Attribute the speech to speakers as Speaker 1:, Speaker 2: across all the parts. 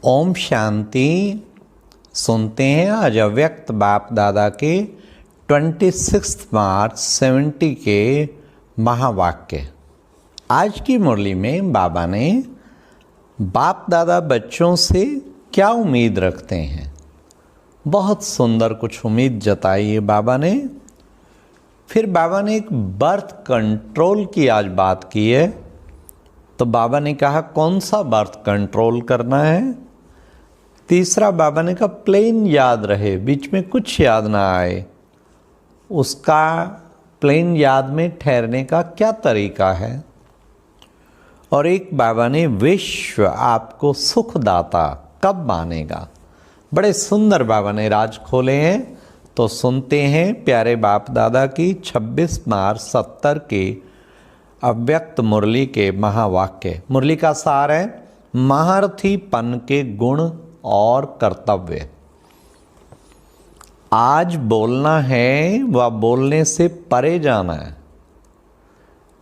Speaker 1: ओम शांति। सुनते हैं आज अव्यक्त बाप दादा के 26 मार्च 70 के महावाक्य। आज की मुरली में बाबा ने बाप दादा बच्चों से क्या उम्मीद रखते हैं, बहुत सुंदर कुछ उम्मीद जताई है बाबा ने। फिर बाबा ने एक बर्थ कंट्रोल की आज बात की है, तो बाबा ने कहा कौन सा बर्थ कंट्रोल करना है। तीसरा बाबा ने कहा प्लेन याद रहे, बीच में कुछ याद ना आए, उसका प्लेन याद में ठहरने का क्या तरीका है। और एक बाबा ने विश्व आपको सुखदाता कब मानेगा। बड़े सुंदर बाबा ने राज खोले हैं, तो सुनते हैं प्यारे बाप दादा की 26 मार्च 70 के अव्यक्त मुरली के महावाक्य। मुरली का सार है महारथीपन के गुण और कर्तव्य। आज बोलना है व बोलने से परे जाना है।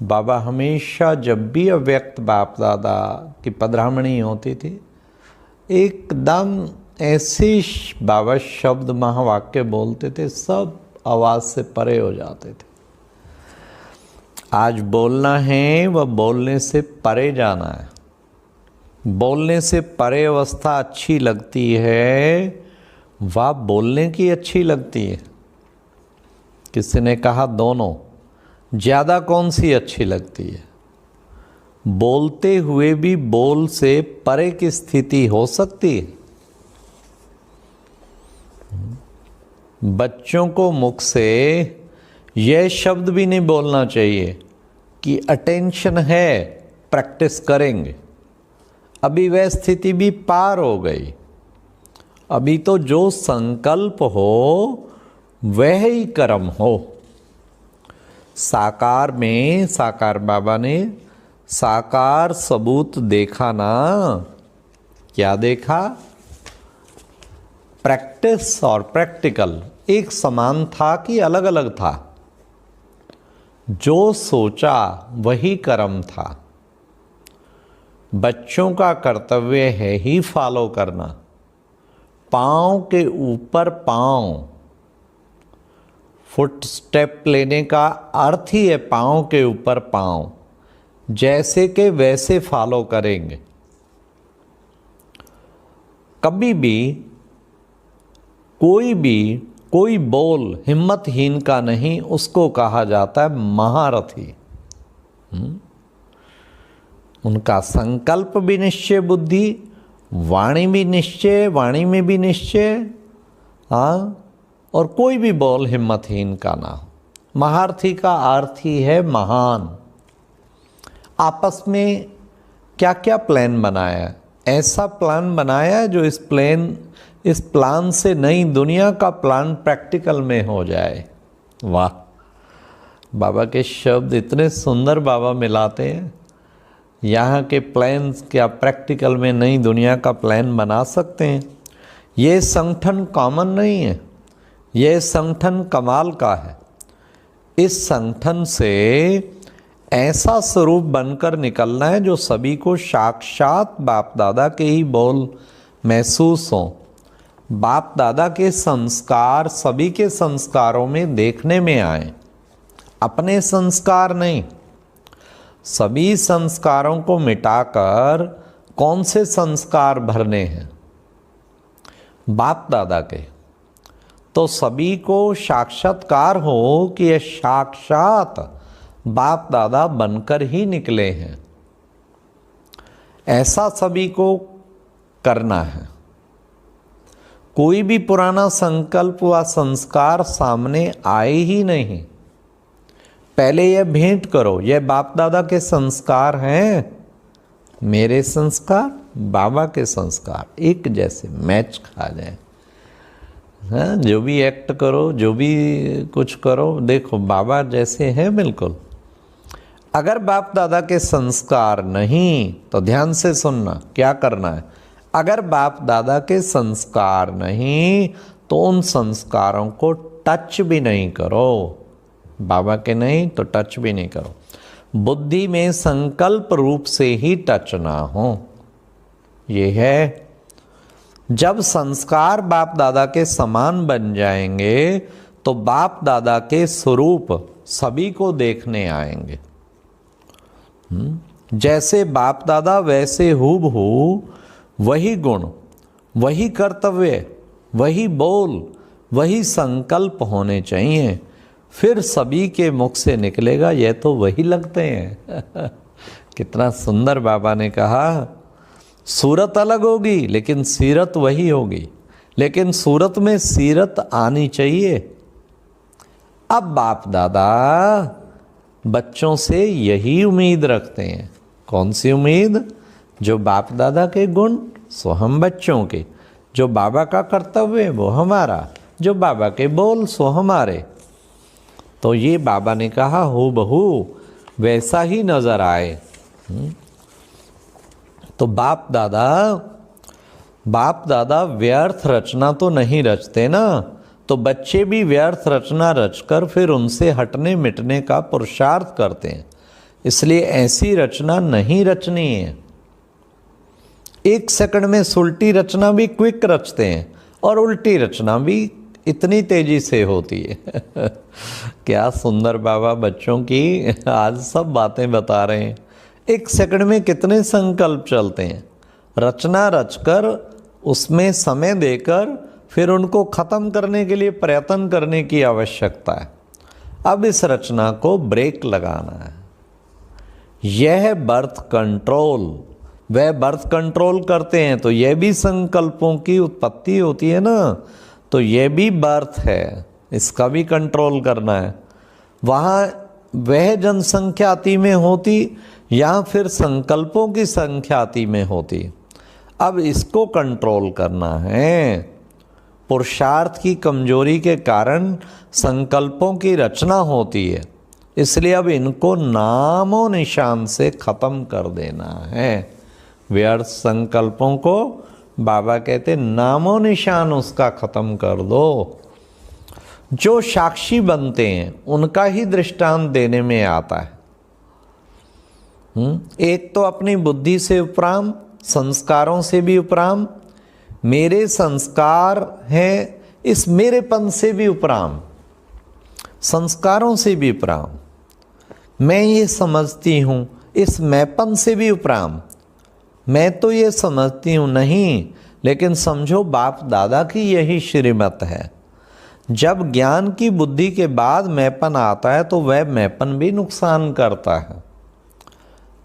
Speaker 1: बाबा हमेशा जब भी अव्यक्त बाप दादा की पधरामणी होती थी, एकदम ऐसे बाबा शब्द महावाक्य बोलते थे, सब आवाज़ से परे हो जाते थे। आज बोलना है व बोलने से परे जाना है। बोलने से परे अवस्था अच्छी लगती है व बोलने की अच्छी लगती है। किसी ने कहा दोनों, ज़्यादा कौन सी अच्छी लगती है। बोलते हुए भी बोल से परे की स्थिति हो सकती है। बच्चों को मुख से यह शब्द भी नहीं बोलना चाहिए कि अटेंशन है, प्रैक्टिस करेंगे। अभी वह स्थिति भी पार हो गई। अभी तो जो संकल्प हो वह ही कर्म हो। साकार में साकार बाबा ने साकार सबूत देखा ना। क्या देखा? प्रैक्टिस और प्रैक्टिकल एक समान था कि अलग अलग था। जो सोचा वही कर्म था। बच्चों का कर्तव्य है ही फॉलो करना। पाँव के ऊपर पाँव, फुट स्टेप लेने का अर्थ ही है पाँव के ऊपर पाँव, जैसे के वैसे फॉलो करेंगे। कभी भी कोई बोल हिम्मतहीन का नहीं, उसको कहा जाता है महारथी। उनका संकल्प भी निश्चय बुद्धि, वाणी भी निश्चय, वाणी में भी निश्चय, हाँ। और कोई भी बोल हिम्मतहीन का ना हो। महारथी का अर्थ ही है महान। आपस में क्या क्या प्लान बनाया है, ऐसा प्लान बनाया है जो इस प्लान से नई दुनिया का प्लान प्रैक्टिकल में हो जाए। वाह, बाबा के शब्द इतने सुंदर बाबा मिलाते हैं। यहाँ के प्लान्स क्या प्रैक्टिकल में नई दुनिया का प्लान बना सकते हैं। ये संगठन कॉमन नहीं है, ये संगठन कमाल का है। इस संगठन से ऐसा स्वरूप बनकर निकलना है जो सभी को साक्षात बाप दादा के ही बोल महसूस हों। बाप दादा के संस्कार सभी के संस्कारों में देखने में आए, अपने संस्कार नहीं। सभी संस्कारों को मिटाकर कौन से संस्कार भरने हैं? बाप दादा के। तो सभी को साक्षात्कार हो कि ये साक्षात बाप दादा बनकर ही निकले हैं, ऐसा सभी को करना है। कोई भी पुराना संकल्प व संस्कार सामने आए ही नहीं। पहले यह भेंट करो, यह बाप दादा के संस्कार हैं। मेरे संस्कार, बाबा के संस्कार एक जैसे मैच खा जाए। हाँ, जो भी एक्ट करो, जो भी कुछ करो, देखो बाबा जैसे हैं बिल्कुल। अगर बाप दादा के संस्कार नहीं तो ध्यान से सुनना क्या करना है। अगर बाप दादा के संस्कार नहीं तो उन संस्कारों को टच भी नहीं करो। बाबा के नहीं तो टच भी नहीं करो। बुद्धि में संकल्प रूप से ही टच ना हो। ये है जब संस्कार बाप दादा के समान बन जाएंगे तो बाप दादा के स्वरूप सभी को देखने आएंगे। जैसे बाप दादा वैसे हूबहू वही गुण, वही कर्तव्य, वही बोल, वही संकल्प होने चाहिए। फिर सभी के मुख से निकलेगा ये तो वही लगते हैं। कितना सुंदर बाबा ने कहा, सूरत अलग होगी लेकिन सीरत वही होगी, लेकिन सूरत में सीरत आनी चाहिए। अब बाप दादा बच्चों से यही उम्मीद रखते हैं। कौन सी उम्मीद? जो बाप दादा के गुण सो हम बच्चों के, जो बाबा का कर्तव्य वो हमारा, जो बाबा के बोल सो हमारे। तो ये बाबा ने कहा हो बहू वैसा ही नजर आए। तो बाप दादा व्यर्थ रचना तो नहीं रचते ना, तो बच्चे भी व्यर्थ रचना रचकर फिर उनसे हटने मिटने का पुरुषार्थ करते हैं। इसलिए ऐसी रचना नहीं रचनी है। 1 सेकंड में सुलटी रचना भी क्विक रचते हैं और उल्टी रचना भी इतनी तेजी से होती है। क्या सुंदर बाबा बच्चों की आज सब बातें बता रहे हैं। 1 सेकंड में कितने संकल्प चलते हैं। रचना रचकर उसमें समय देकर फिर उनको ख़त्म करने के लिए प्रयत्न करने की आवश्यकता है। अब इस रचना को ब्रेक लगाना है। यह बर्थ कंट्रोल, वह बर्थ कंट्रोल करते हैं तो यह भी संकल्पों की उत्पत्ति होती है ना, तो यह भी बर्थ है, इसका भी कंट्रोल करना है। वहाँ वह जनसंख्या अति में होती या फिर संकल्पों की संख्या अति में होती। अब इसको कंट्रोल करना है। पुरुषार्थ की कमजोरी के कारण संकल्पों की रचना होती है, इसलिए अब इनको नामो निशान से ख़त्म कर देना है। व्यर्थ संकल्पों को बाबा कहते नामो निशान उसका ख़त्म कर दो। जो साक्षी बनते हैं उनका ही दृष्टांत देने में आता है। एक तो अपनी बुद्धि से उपराम, संस्कारों से भी उपराम, मेरे संस्कार हैं इस मेरेपन से भी उपराम, संस्कारों से भी उपराम, मैं ये समझती हूँ इस मैपन से भी उपराम। मैं तो ये समझती हूँ नहीं, लेकिन समझो बाप दादा की यही श्रीमत है। जब ज्ञान की बुद्धि के बाद मैपन आता है तो वह मैपन भी नुकसान करता है।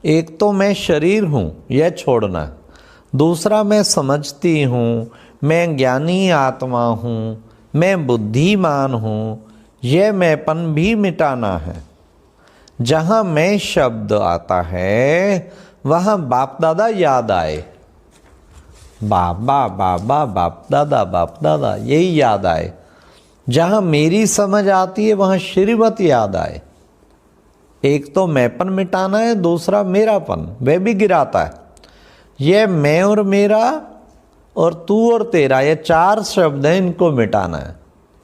Speaker 1: एक तो मैं शरीर हूँ यह छोड़ना, दूसरा मैं समझती हूँ, मैं ज्ञानी आत्मा हूँ, मैं बुद्धिमान हूँ, यह मैपन भी मिटाना है। जहाँ मैं शब्द आता है वहाँ बाप दादा याद आए। बाबा बाबा बाप दादा यही याद आए। जहाँ मेरी समझ आती है वहाँ श्रीमत याद आए। एक तो मैपन मिटाना है, दूसरा मेरापन वह भी गिराता है। यह मैं और मेरा और तू और तेरा, ये 4 शब्द हैं, इनको मिटाना है।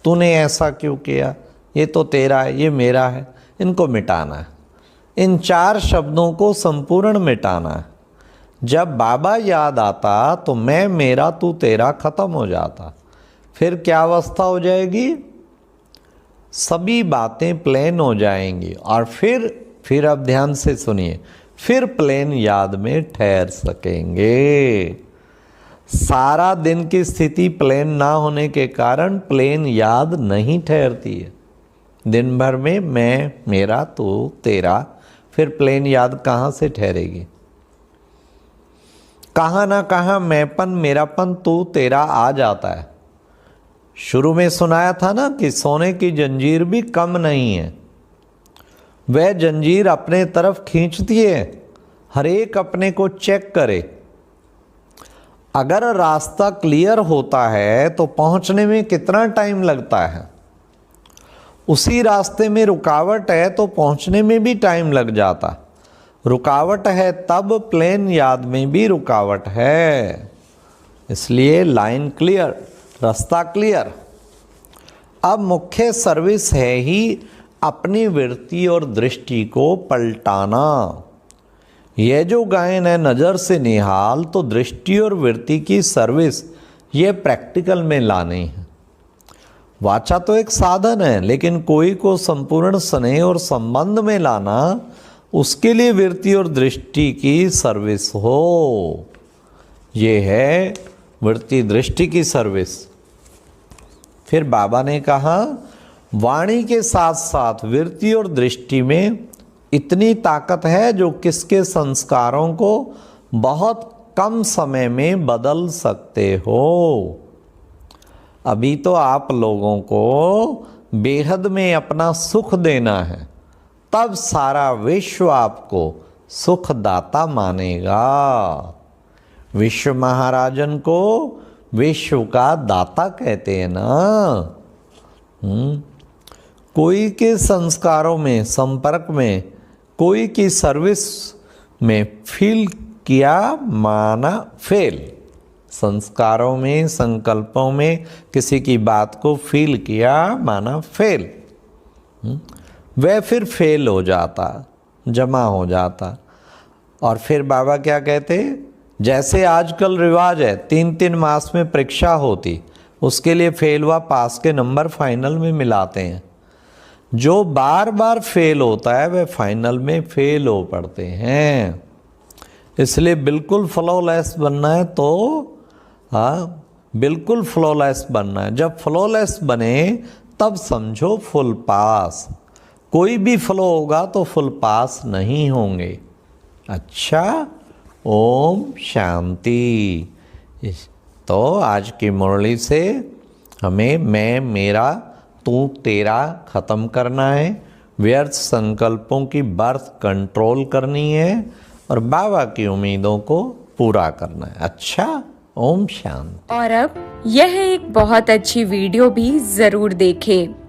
Speaker 1: तूने ऐसा क्यों किया, ये तो तेरा है, ये मेरा है, इनको मिटाना है। इन 4 शब्दों को संपूर्ण मिटाना है। जब बाबा याद आता तो मैं मेरा तू तेरा खत्म हो जाता। फिर क्या अवस्था हो जाएगी? सभी बातें प्लेन हो जाएंगी और फिर अब ध्यान से सुनिए, फिर प्लेन याद में ठहर सकेंगे। सारा दिन की स्थिति प्लेन ना होने के कारण प्लेन याद नहीं ठहरती है। दिन भर में मैं मेरा तू तेरा, फिर प्लेन याद कहाँ से ठहरेगी? कहाँ ना कहाँ मैंपन मेरापन तू तेरा आ जाता है। शुरू में सुनाया था ना कि सोने की जंजीर भी कम नहीं है, वह जंजीर अपने तरफ खींचती है। हर एक अपने को चेक करे। अगर रास्ता क्लियर होता है तो पहुंचने में कितना टाइम लगता है, उसी रास्ते में रुकावट है तो पहुंचने में भी टाइम लग जाता। रुकावट है तब प्लेन याद में भी रुकावट है। इसलिए लाइन क्लियर, रास्ता क्लियर। अब मुख्य सर्विस है ही अपनी वृत्ति और दृष्टि को पलटाना। यह जो गायन है नज़र से निहाल, तो दृष्टि और वृत्ति की सर्विस ये प्रैक्टिकल में लानी है। वाचा तो एक साधन है, लेकिन कोई को संपूर्ण स्नेह और संबंध में लाना, उसके लिए वृत्ति और दृष्टि की सर्विस हो। ये है वृत्ति दृष्टि की सर्विस। फिर बाबा ने कहा वाणी के साथ साथ वृत्ति और दृष्टि में इतनी ताकत है जो किसके संस्कारों को बहुत कम समय में बदल सकते हो। अभी तो आप लोगों को बेहद में अपना सुख देना है, तब सारा विश्व आपको सुखदाता मानेगा। विश्व महाराजन को विश्व का दाता कहते हैं ना। कोई के संस्कारों में, संपर्क में, कोई की सर्विस में फील किया, माना फेल। संस्कारों में, संकल्पों में किसी की बात को फील किया, माना फेल। वह फिर फेल हो जाता, जमा हो जाता। और फिर बाबा क्या कहते, जैसे आजकल रिवाज है 3-3 मास में परीक्षा होती, उसके लिए फेल हुआ पास के नंबर फाइनल में मिलाते हैं। जो बार बार फेल होता है वह फाइनल में फेल हो पड़ते हैं। इसलिए बिल्कुल फ्लॉलेस बनना है तो बिल्कुल फ्लॉलेस बनना है। जब फ्लॉलेस बने तब समझो फुल पास। कोई भी फ्लो होगा तो फुल पास नहीं होंगे। अच्छा, ओम शांति। तो आज की मुरली से हमें मैं, मेरा, तू, तेरा ख़त्म करना है। व्यर्थ संकल्पों की बर्थ कंट्रोल करनी है और बाबा की उम्मीदों को पूरा करना है। अच्छा, ओम शांति।
Speaker 2: और अब यह एक बहुत अच्छी वीडियो भी जरूर देखें।